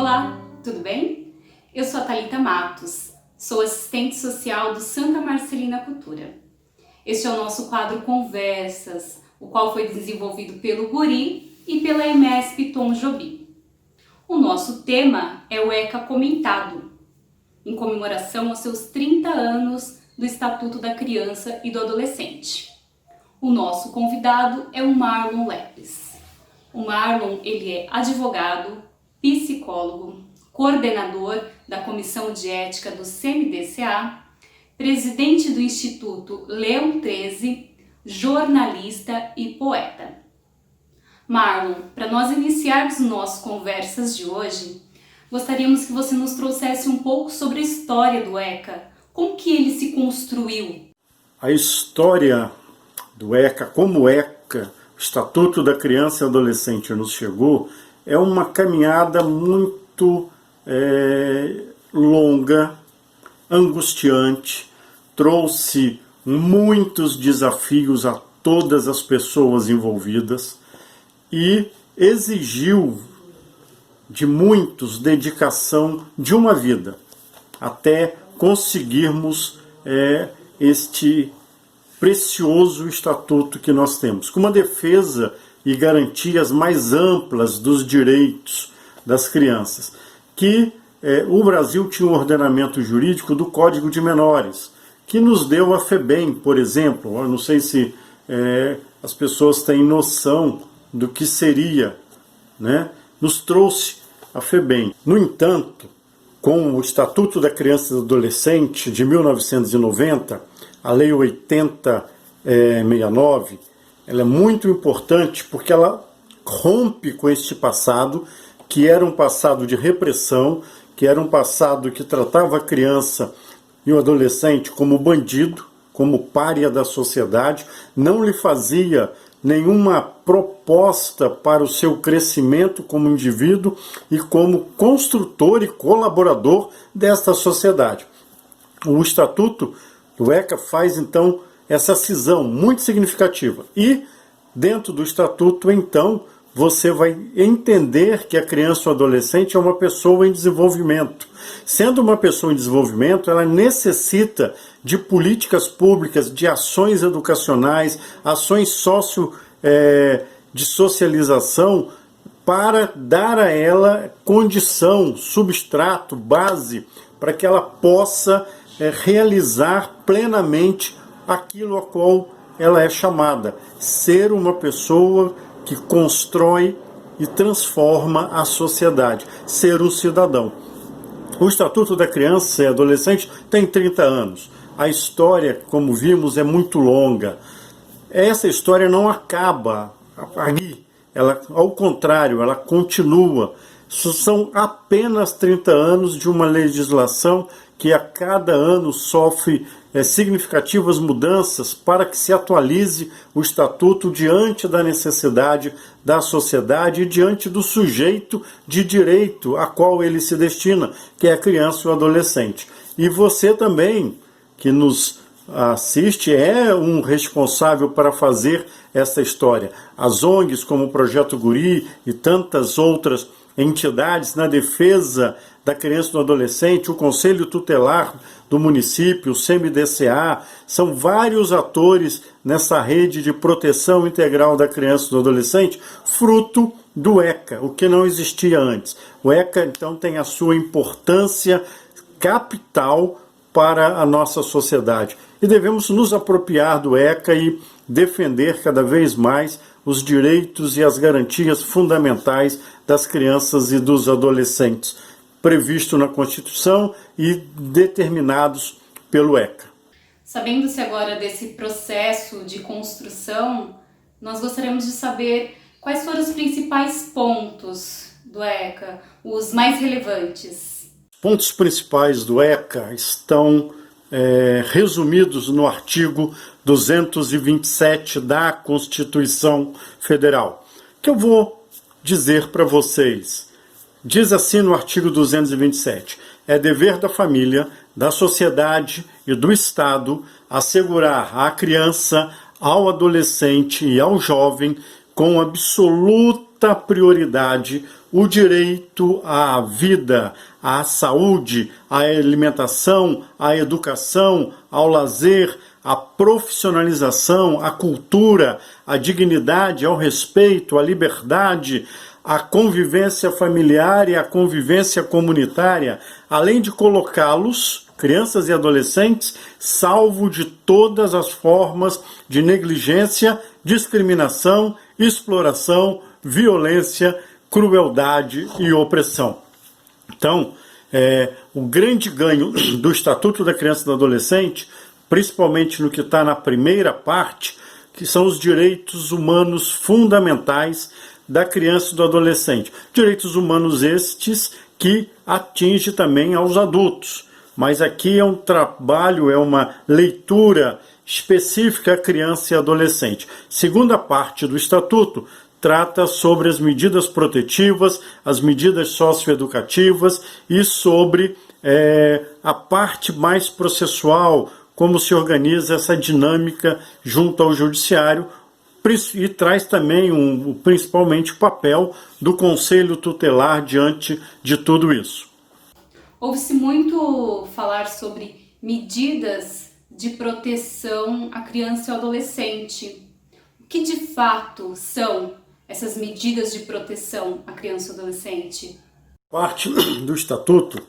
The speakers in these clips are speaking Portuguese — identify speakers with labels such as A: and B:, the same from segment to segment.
A: Olá, tudo bem? Eu sou a Thalita Matos, sou assistente social do Santa Marcelina Cultura. Este é o nosso quadro Conversas, o qual foi desenvolvido pelo Guri e pela EMESP Tom Jobim. O nosso tema é o ECA Comentado, em comemoração aos seus 30 anos do Estatuto da Criança e do Adolescente. O nosso convidado é o Marlon Lepes. O Marlon, ele é advogado, psicólogo, coordenador da Comissão de Ética do CMDCA, presidente do Instituto Leão 13, jornalista e poeta. Marlon, para nós iniciarmos nossas conversas de hoje, gostaríamos que você nos trouxesse um pouco sobre a história do ECA, como que ele se construiu.
B: A história do ECA, como o ECA, o Estatuto da Criança e Adolescente, nos chegou, é uma caminhada muito longa, angustiante, trouxe muitos desafios a todas as pessoas envolvidas e exigiu de muitos dedicação de uma vida, até conseguirmos este precioso estatuto que nós temos, com uma defesa e garantias mais amplas dos direitos das crianças, que o Brasil tinha um ordenamento jurídico do Código de Menores, que nos deu a FEBEM, por exemplo. Eu não sei se as pessoas têm noção do que seria, né? Nos trouxe a FEBEM. No entanto, com o Estatuto da Criança e do Adolescente de 1990, a Lei 8069, ela é muito importante porque ela rompe com este passado, que era um passado de repressão, que era um passado que tratava a criança e o adolescente como bandido, como pária da sociedade, não lhe fazia nenhuma proposta para o seu crescimento como indivíduo e como construtor e colaborador desta sociedade. O Estatuto do ECA faz, então, essa cisão muito significativa. E, dentro do Estatuto, então, você vai entender que a criança ou adolescente é uma pessoa em desenvolvimento. Sendo uma pessoa em desenvolvimento, ela necessita de políticas públicas, de ações educacionais, ações de socialização, para dar a ela condição, substrato, base, para que ela possa realizar plenamente aquilo a qual ela é chamada, ser uma pessoa que constrói e transforma a sociedade, ser um cidadão. O Estatuto da Criança e Adolescente tem 30 anos. A história, como vimos, é muito longa. Essa história não acaba ali, ao contrário, ela continua. São apenas 30 anos de uma legislação que a cada ano sofre significativas mudanças para que se atualize o Estatuto diante da necessidade da sociedade e diante do sujeito de direito a qual ele se destina, que é a criança e o adolescente. E você também, que nos assiste, é um responsável para fazer essa história. As ONGs, como o Projeto Guri e tantas outras entidades na defesa da criança e do adolescente, o Conselho Tutelar do município, o CMDCA, são vários atores nessa rede de proteção integral da criança e do adolescente, fruto do ECA, o que não existia antes. O ECA, então, tem a sua importância capital para a nossa sociedade. E devemos nos apropriar do ECA e defender cada vez mais os direitos e as garantias fundamentais das crianças e dos adolescentes, previsto na Constituição e determinados pelo ECA.
A: Sabendo-se agora desse processo de construção, nós gostaríamos de saber quais foram os principais pontos do ECA, os mais relevantes.
B: Os pontos principais do ECA estão resumidos no artigo 227 da Constituição Federal, que eu vou dizer para vocês. Diz assim no artigo 227: é dever da família, da sociedade e do Estado assegurar à criança, ao adolescente e ao jovem com absoluta alta prioridade o direito à vida, à saúde, à alimentação, à educação, ao lazer, à profissionalização, à cultura, à dignidade, ao respeito, à liberdade, à convivência familiar e à convivência comunitária, além de colocá-los, crianças e adolescentes, salvo de todas as formas de negligência, discriminação, exploração, violência, crueldade e opressão. Então, o grande ganho do Estatuto da Criança e do Adolescente, principalmente no que está na primeira parte, que são os direitos humanos fundamentais da criança e do adolescente. Direitos humanos estes que atingem também aos adultos. Mas aqui é um trabalho, é uma leitura específica à criança e adolescente. Segunda parte do Estatuto trata sobre as medidas protetivas, as medidas socioeducativas e sobre a parte mais processual, como se organiza essa dinâmica junto ao judiciário, e traz também principalmente o papel do Conselho Tutelar diante de tudo isso.
A: Ouve-se muito falar sobre medidas de proteção à criança e ao adolescente. O que de fato são essas medidas de proteção à criança e ao adolescente?
B: Parte do Estatuto,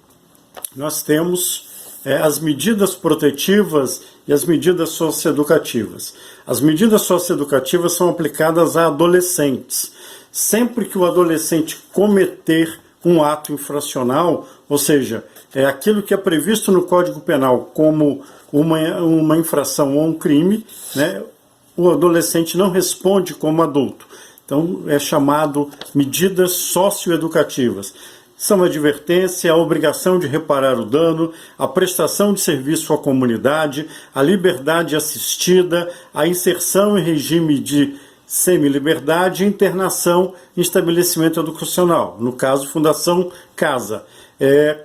B: nós temos as medidas protetivas e as medidas socioeducativas. As medidas socioeducativas são aplicadas a adolescentes. Sempre que o adolescente cometer um ato infracional, ou seja, aquilo que é previsto no Código Penal como uma infração ou um crime, né, o adolescente não responde como adulto. Então, é chamado medidas socioeducativas. São a advertência, a obrigação de reparar o dano, a prestação de serviço à comunidade, a liberdade assistida, a inserção em regime de semi-liberdade e internação em estabelecimento educacional, no caso, Fundação Casa.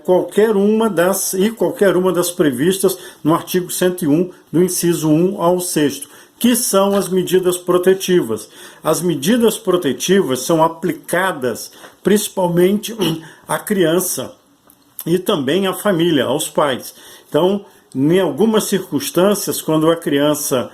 B: Qualquer uma das previstas no artigo 101, do inciso 1 ao 6º, que são as medidas protetivas. As medidas protetivas são aplicadas principalmente à criança e também à família, aos pais. Então, em algumas circunstâncias, quando a criança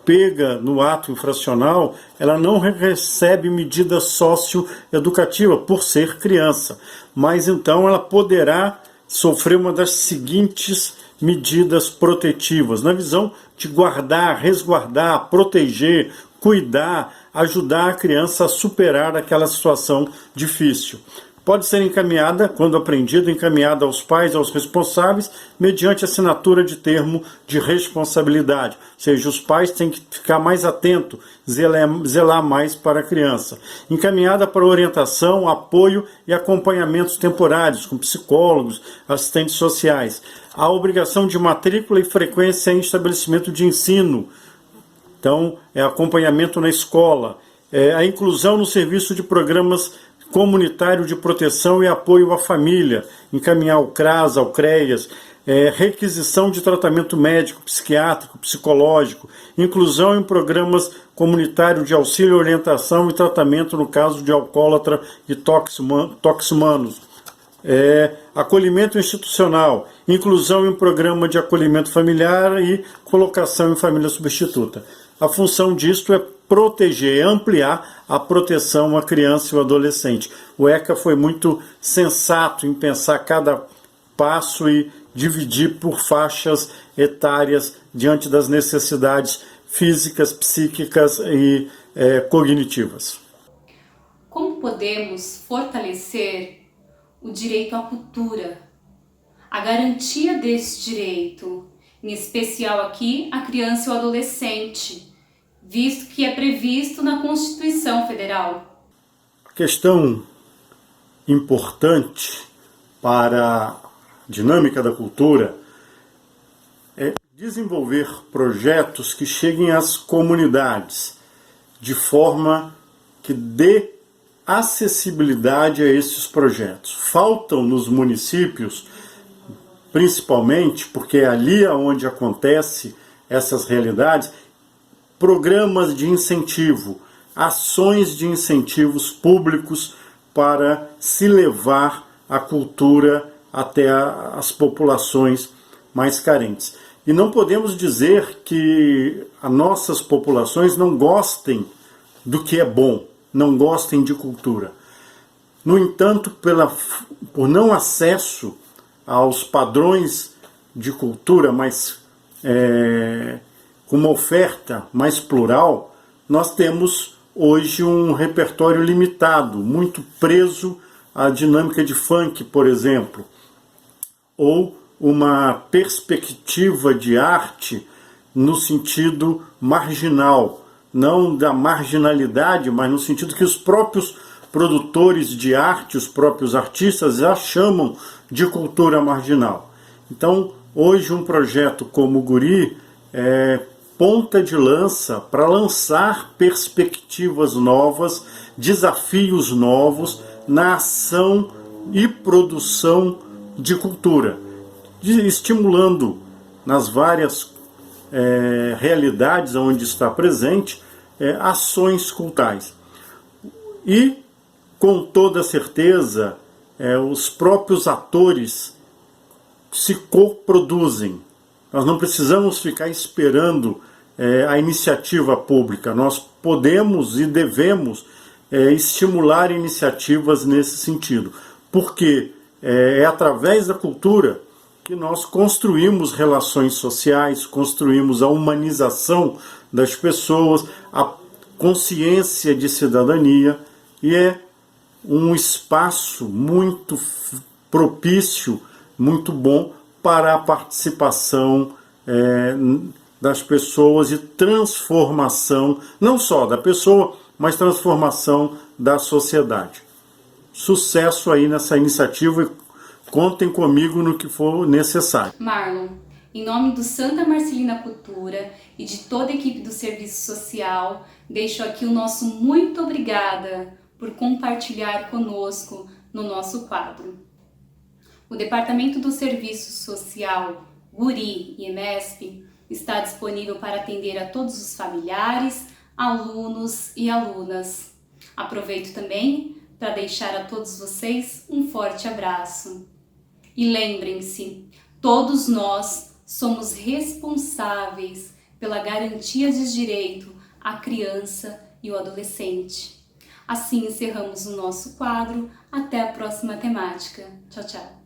B: pega no ato infracional, ela não recebe medida socioeducativa por ser criança, mas então ela poderá sofrer uma das seguintes medidas protetivas, na visão de guardar, resguardar, proteger, cuidar, ajudar a criança a superar aquela situação difícil. Pode ser encaminhada, quando apreendido, encaminhada aos pais, aos responsáveis, mediante assinatura de termo de responsabilidade. Ou seja, os pais têm que ficar mais atentos, zelar mais para a criança. Encaminhada para orientação, apoio e acompanhamentos temporários, com psicólogos, assistentes sociais. A obrigação de matrícula e frequência em estabelecimento de ensino. Então, acompanhamento na escola. A inclusão no serviço de programas comunitário de proteção e apoio à família, encaminhar ao CRAS, ao CREAS, requisição de tratamento médico, psiquiátrico, psicológico, inclusão em programas comunitários de auxílio, orientação e tratamento no caso de alcoólatra e toximanos, acolhimento institucional, inclusão em programa de acolhimento familiar e colocação em família substituta. A função disto é proteger, ampliar a proteção à criança e ao adolescente. O ECA foi muito sensato em pensar cada passo e dividir por faixas etárias diante das necessidades físicas, psíquicas e cognitivas.
A: Como podemos fortalecer o direito à cultura, a garantia desse direito, em especial aqui a criança e o adolescente, visto que é previsto na Constituição Federal?
B: A questão importante para a dinâmica da cultura é desenvolver projetos que cheguem às comunidades, de forma que dê acessibilidade a esses projetos. Faltam nos municípios, principalmente, porque é ali onde acontece essas realidades, programas de incentivo ações de incentivos públicos para se levar a cultura até as populações mais carentes. E não podemos dizer que as nossas populações não gostem do que é bom, não gostem de cultura. No entanto, por não acesso aos padrões de cultura com uma oferta mais plural, nós temos hoje um repertório limitado, muito preso à dinâmica de funk, por exemplo, ou uma perspectiva de arte no sentido marginal, não da marginalidade, mas no sentido que os próprios produtores de arte, os próprios artistas já chamam de cultura marginal. Então, hoje um projeto como o Guri é ponta de lança para lançar perspectivas novas, desafios novos na ação e produção de cultura, estimulando nas várias realidades onde está presente ações culturais. E, com toda certeza, os próprios atores se coproduzem. Nós não precisamos ficar esperando a iniciativa pública. Nós podemos e devemos estimular iniciativas nesse sentido, porque é através da cultura que nós construímos relações sociais, construímos a humanização das pessoas, a consciência de cidadania, e é um espaço muito propício, muito bom para a participação das pessoas e transformação, não só da pessoa, mas transformação da sociedade. Sucesso aí nessa iniciativa e contem comigo no que for necessário.
A: Marlon, em nome do Santa Marcelina Cultura e de toda a equipe do Serviço Social, deixo aqui o nosso muito obrigada por compartilhar conosco no nosso quadro. O Departamento do Serviço Social, Guri e EMESP está disponível para atender a todos os familiares, alunos e alunas. Aproveito também para deixar a todos vocês um forte abraço. E lembrem-se, todos nós somos responsáveis pela garantia de direito à criança e ao adolescente. Assim encerramos o nosso quadro. Até a próxima temática. Tchau, tchau.